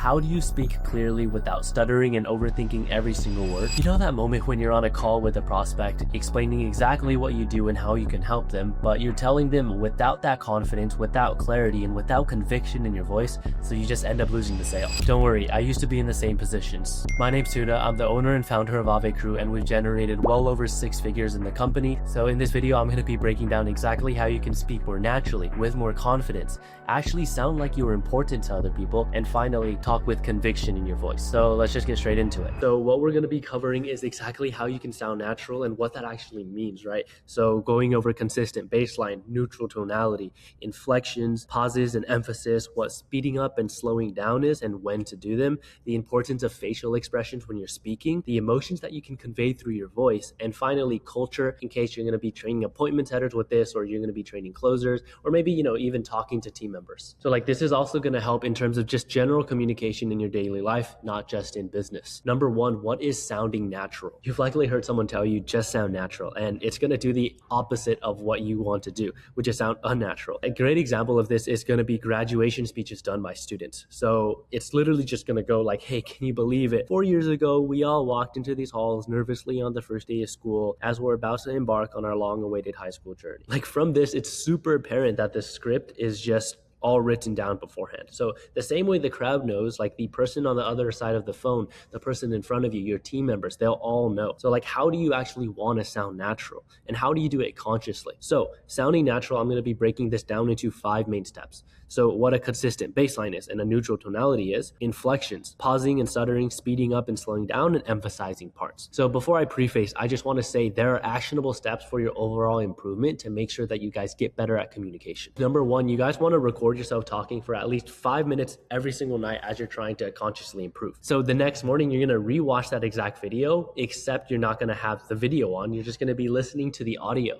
How do you speak clearly without stuttering and overthinking every single word? You know that moment when you're on a call with a prospect, explaining exactly what you do and how you can help them, but you're telling them without that confidence, without clarity, and without conviction in your voice, so you just end up losing the sale. Don't worry, I used to be in the same positions. My name's Tuna, I'm the owner and founder of Ave Crew, and we've generated well over 6 figures in the company. So in this video, I'm going to be breaking down exactly how you can speak more naturally, with more confidence, actually sound like you're important to other people, and finally talk with conviction in your voice. So let's just get straight into it. So what we're going to be covering is exactly how you can sound natural and what that actually means, right? So going over consistent baseline, neutral tonality, inflections, pauses and emphasis, what speeding up and slowing down is and when to do them, the importance of facial expressions when you're speaking, the emotions that you can convey through your voice, and finally culture, in case you're going to be training appointment setters with this, or you're going to be training closers, or maybe, even talking to team members. So this is also going to help in terms of just general communication in your daily life, not just in business. Number one, what is sounding natural? You've likely heard someone tell you just sound natural, and it's going to do the opposite of what you want to do, which is sound unnatural. A great example of this is going to be graduation speeches done by students. So it's literally just going to go like, hey, can you believe it? 4 years ago, we all walked into these halls nervously on the first day of school as we're about to embark on our long-awaited high school journey. From this, it's super apparent that the script is just all written down beforehand. So the same way the crowd knows, the person on the other side of the phone, the person in front of you, your team members, they'll all know. So how do you actually want to sound natural? And how do you do it consciously? So sounding natural, I'm going to be breaking this down into 5 main steps. So what a consistent baseline is and a neutral tonality is: inflections, pausing and stuttering, speeding up and slowing down, and emphasizing parts. So before I preface, I just want to say there are actionable steps for your overall improvement to make sure that you guys get better at communication. Number one, you guys want to record yourself talking for at least 5 minutes every single night as you're trying to consciously improve. So the next morning, you're going to rewatch that exact video, except you're not going to have the video on. You're just going to be listening to the audio.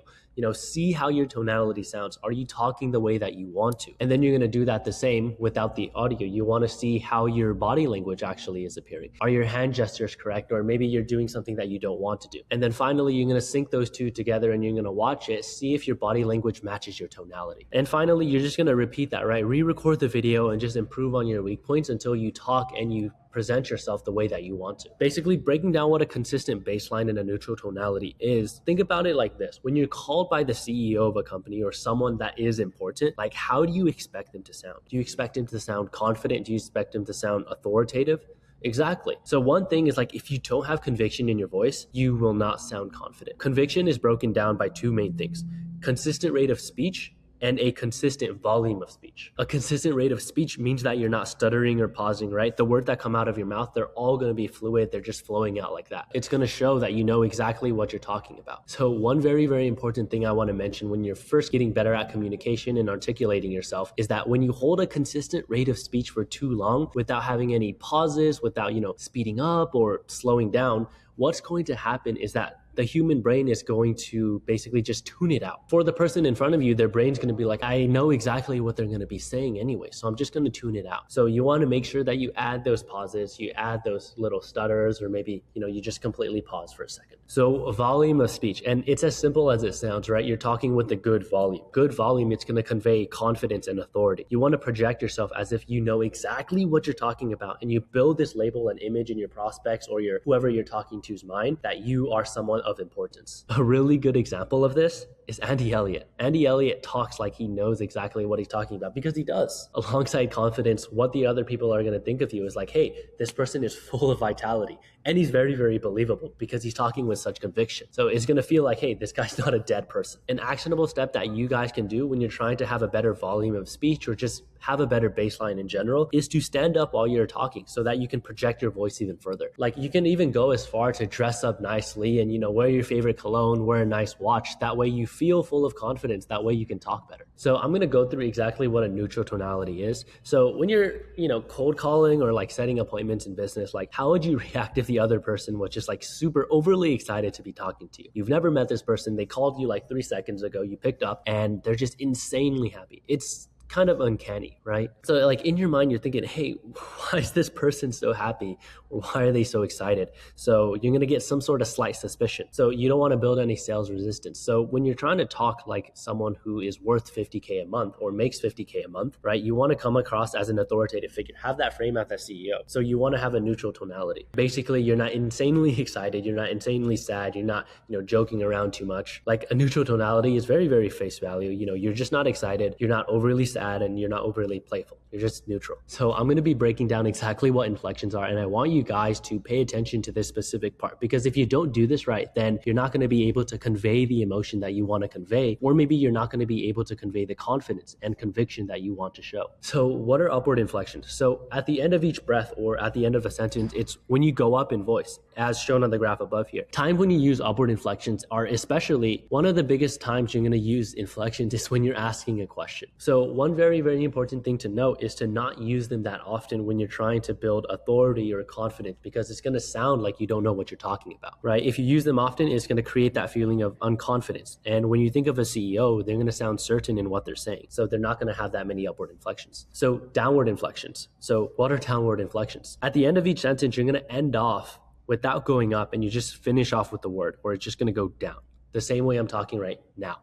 See how your tonality sounds. Are you talking the way that you want to? And then you're going to do that the same without the audio. You want to see how your body language actually is appearing. Are your hand gestures correct? Or maybe you're doing something that you don't want to do. And then finally, you're going to sync those two together and you're going to watch it, see if your body language matches your tonality. And finally, you're just going to repeat that, right? Re-record the video and just improve on your weak points until you talk and you present yourself the way that you want to. Basically, breaking down what a consistent baseline and a neutral tonality is, think about it like this. When you're called by the CEO of a company or someone that is important, how do you expect them to sound? Do you expect them to sound confident? Do you expect them to sound authoritative? Exactly. So one thing is if you don't have conviction in your voice, you will not sound confident. Conviction is broken down by 2 main things: consistent rate of speech and a consistent volume of speech. A consistent rate of speech means that you're not stuttering or pausing, right? The words that come out of your mouth, they're all going to be fluid. They're just flowing out like that. It's going to show that you know exactly what you're talking about. So one very, very important thing I want to mention when you're first getting better at communication and articulating yourself is that when you hold a consistent rate of speech for too long without having any pauses, without, speeding up or slowing down, what's going to happen is that the human brain is going to basically just tune it out. For the person in front of you, their brain's going to be like, I know exactly what they're going to be saying anyway, so I'm just going to tune it out. So you want to make sure that you add those pauses, you add those little stutters, or maybe, you just completely pause for a second. So volume of speech, and it's as simple as it sounds, right? You're talking with a good volume. Good volume, it's going to convey confidence and authority. You want to project yourself as if you know exactly what you're talking about, and you build this label and image in your prospects or whoever you're talking to's mind that you are someone of importance. A really good example of this is Andy Elliott. Andy Elliott talks like he knows exactly what he's talking about, because he does. Alongside confidence, what the other people are going to think of you is hey, this person is full of vitality. And he's very, very believable because he's talking with such conviction. So it's going to feel like, hey, this guy's not a dead person. An actionable step that you guys can do when you're trying to have a better volume of speech or just have a better baseline in general is to stand up while you're talking so that you can project your voice even further. You can even go as far to dress up nicely and, wear your favorite cologne, wear a nice watch. That way you feel full of confidence. That way you can talk better. So I'm going to go through exactly what a neutral tonality is. So when you're, cold calling or setting appointments in business, how would you react if the other person was just super overly excited to be talking to you? You've never met this person. They called you 3 seconds ago. You picked up and they're just insanely happy. It's kind of uncanny, right? So like in your mind, you're thinking, hey, why is this person so happy? Or why are they so excited? So you're going to get some sort of slight suspicion. So you don't want to build any sales resistance. So when you're trying to talk like someone who is worth 50K a month or makes 50K a month, right? You want to come across as an authoritative figure, have that frame at the CEO. So you want to have a neutral tonality. Basically, you're not insanely excited. You're not insanely sad. You're not, joking around too much. Like a neutral tonality is very, very face value. You're just not excited. You're not overly sad and you're not overly playful. You're just neutral. So I'm going to be breaking down exactly what inflections are. And I want you guys to pay attention to this specific part, because if you don't do this right, then you're not going to be able to convey the emotion that you want to convey, or maybe you're not going to be able to convey the confidence and conviction that you want to show. So what are upward inflections? So at the end of each breath or at the end of a sentence, it's when you go up in voice, as shown on the graph above here. Times when you use upward inflections are especially one of the biggest times you're going to use inflections is when you're asking a question. So one very, very important thing to note is to not use them that often when you're trying to build authority or confidence, because it's going to sound like you don't know what you're talking about, right? If you use them often, it's going to create that feeling of unconfidence. And when you think of a CEO, they're going to sound certain in what they're saying. So they're not going to have that many upward inflections. So downward inflections. So what are downward inflections? At the end of each sentence, you're going to end off without going up, and you just finish off with the word, or it's just going to go down. The same way I'm talking right now.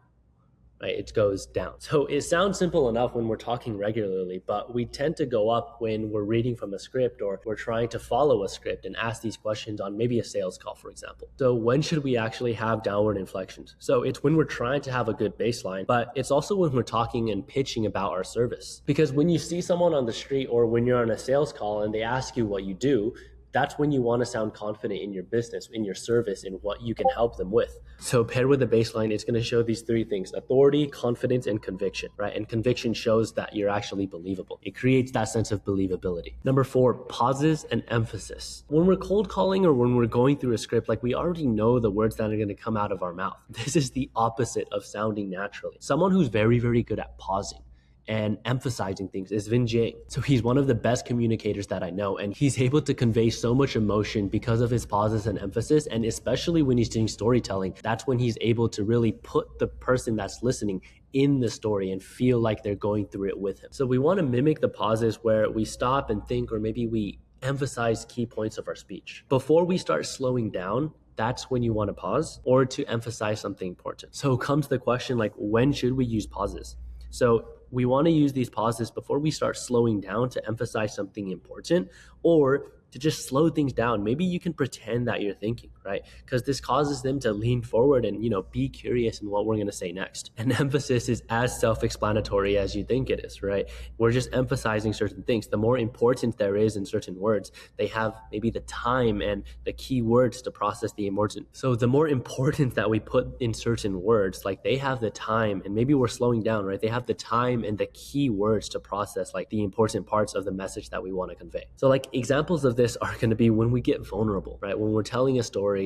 Right? It goes down. So it sounds simple enough when we're talking regularly, but we tend to go up when we're reading from a script or we're trying to follow a script and ask these questions on maybe a sales call, for example. So when should we actually have downward inflections? So it's when we're trying to have a good baseline, but it's also when we're talking and pitching about our service. Because when you see someone on the street or when you're on a sales call and they ask you what you do, that's when you want to sound confident in your business, in your service, in what you can help them with. So paired with the baseline, it's going to show these three things: authority, confidence, and conviction, right? And conviction shows that you're actually believable. It creates that sense of believability. Number 4, pauses and emphasis. When we're cold calling or when we're going through a script, like we already know the words that are going to come out of our mouth. This is the opposite of sounding naturally. Someone who's very, very good at pausing and emphasizing things is Vin Jiang. So he's one of the best communicators that I know, and he's able to convey so much emotion because of his pauses and emphasis. And especially when he's doing storytelling, that's when he's able to really put the person that's listening in the story and feel like they're going through it with him. So we want to mimic the pauses where we stop and think, or maybe we emphasize key points of our speech. Before we start slowing down, that's when you want to pause or to emphasize something important. So comes the question, like, when should we use pauses? So we want to use these pauses before we start slowing down to emphasize something important, or to just slow things down. Maybe you can pretend that you're thinking, right? Because this causes them to lean forward and, be curious in what we're going to say next. And emphasis is as self-explanatory as you think it is, right? We're just emphasizing certain things. The more importance there is in certain words, they have maybe the time and the key words to process the emotion. So the more importance that we put in certain words, like they have the time, and maybe we're slowing down, right? They have the time and the key words to process like the important parts of the message that we want to convey. So like examples of this are going to be when we get vulnerable, right? When we're telling a story,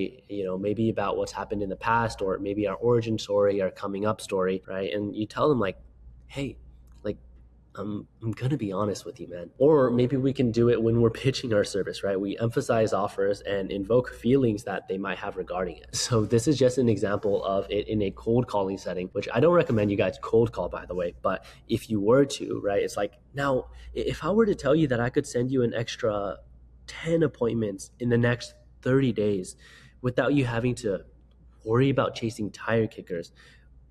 maybe about what's happened in the past, or maybe our origin story, our coming up story, right? And you tell them like, hey, like, I'm going to be honest with you, man. Or maybe we can do it when we're pitching our service, right? We emphasize offers and invoke feelings that they might have regarding it. So this is just an example of it in a cold calling setting, which I don't recommend you guys cold call, by the way. But if you were to, right, it's like, now, if I were to tell you that I could send you an extra 10 appointments in the next 30 days without you having to worry about chasing tire kickers,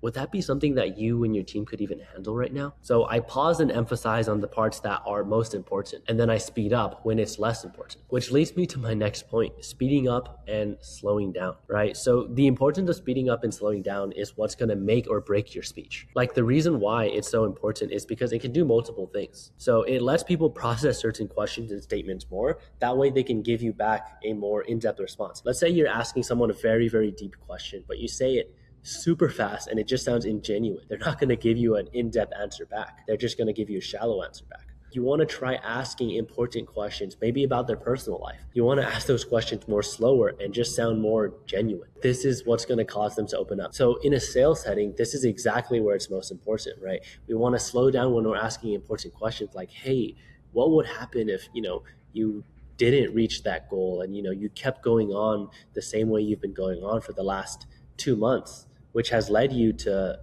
would that be something that you and your team could even handle right now? So I pause and emphasize on the parts that are most important, and then I speed up when it's less important, which leads me to my next point: speeding up and slowing down, right? So the importance of speeding up and slowing down is what's going to make or break your speech. Like the reason why it's so important is because it can do multiple things. So it lets people process certain questions and statements more. That way they can give you back a more in-depth response. Let's say you're asking someone a very, very deep question, but you say it super fast and it just sounds ingenuine. They're not going to give you an in-depth answer back. They're just going to give you a shallow answer back. You want to try asking important questions, maybe about their personal life. You want to ask those questions more slower and just sound more genuine. This is what's going to cause them to open up. So in a sales setting, this is exactly where it's most important, right? We want to slow down when we're asking important questions like, hey, what would happen if, you didn't reach that goal and, you kept going on the same way you've been going on for the last 2 months, which has led you to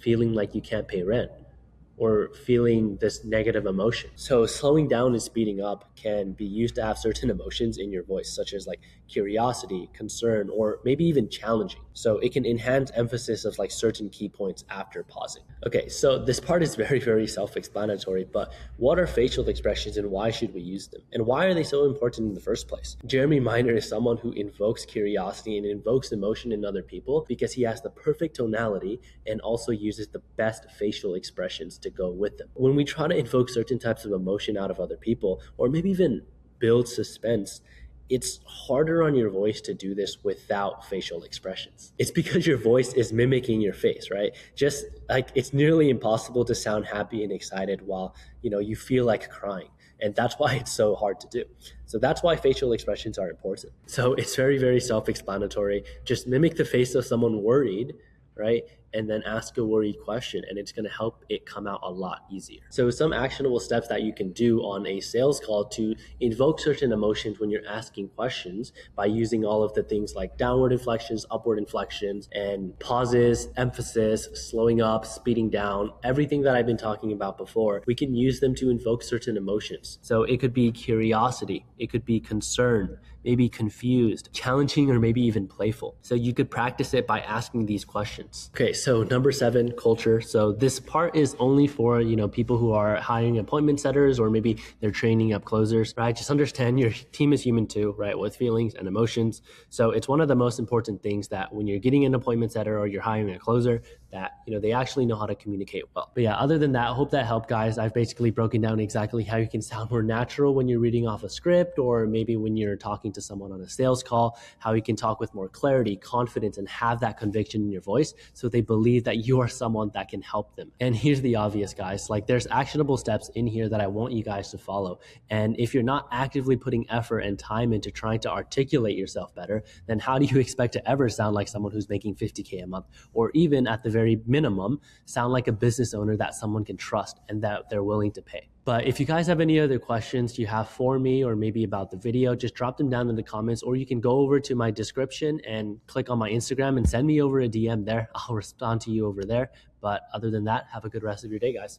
feeling like you can't pay rent. or feeling this negative emotion. So slowing down and speeding up can be used to have certain emotions in your voice, such as like curiosity, concern, or maybe even challenging. So it can enhance emphasis of like certain key points after pausing. Okay, so this part is very, very self-explanatory, but what are facial expressions and why should we use them? And why are they so important in the first place? Jeremy Miner is someone who invokes curiosity and invokes emotion in other people because he has the perfect tonality and also uses the best facial expressions to go with them. When we try to invoke certain types of emotion out of other people, or maybe even build suspense, it's harder on your voice to do this without facial expressions. It's because your voice is mimicking your face, right? Just like it's nearly impossible to sound happy and excited while, you feel like crying. And that's why it's so hard to do. So that's why facial expressions are important. So it's very, very self-explanatory. Just mimic the face of someone worried, right? And then ask a worried question, and it's going to help it come out a lot easier. So some actionable steps that you can do on a sales call to invoke certain emotions when you're asking questions by using all of the things like downward inflections, upward inflections, and pauses, emphasis, slowing up, speeding down, everything that I've been talking about before, we can use them to invoke certain emotions. So it could be curiosity, it could be concern, maybe confused, challenging, or maybe even playful. So you could practice it by asking these questions. Okay, so number 7, culture. So this part is only for, people who are hiring appointment setters or maybe they're training up closers, right? Just understand your team is human too, right? With feelings and emotions. So it's one of the most important things that when you're getting an appointment setter or you're hiring a closer, that, they actually know how to communicate well. But yeah, other than that, I hope that helped, guys. I've basically broken down exactly how you can sound more natural when you're reading off a script, or maybe when you're talking to someone on a sales call, how you can talk with more clarity, confidence, and have that conviction in your voice so they believe that you are someone that can help them. And here's the obvious, guys. Like, there's actionable steps in here that I want you guys to follow. And if you're not actively putting effort and time into trying to articulate yourself better, then how do you expect to ever sound like someone who's making $50K a month, or even at the very minimum, sound like a business owner that someone can trust and that they're willing to pay? But if you guys have any other questions you have for me or maybe about the video, just drop them down in the comments, or you can go over to my description and click on my Instagram and send me over a DM there. I'll respond to you over there. But other than that, have a good rest of your day, guys.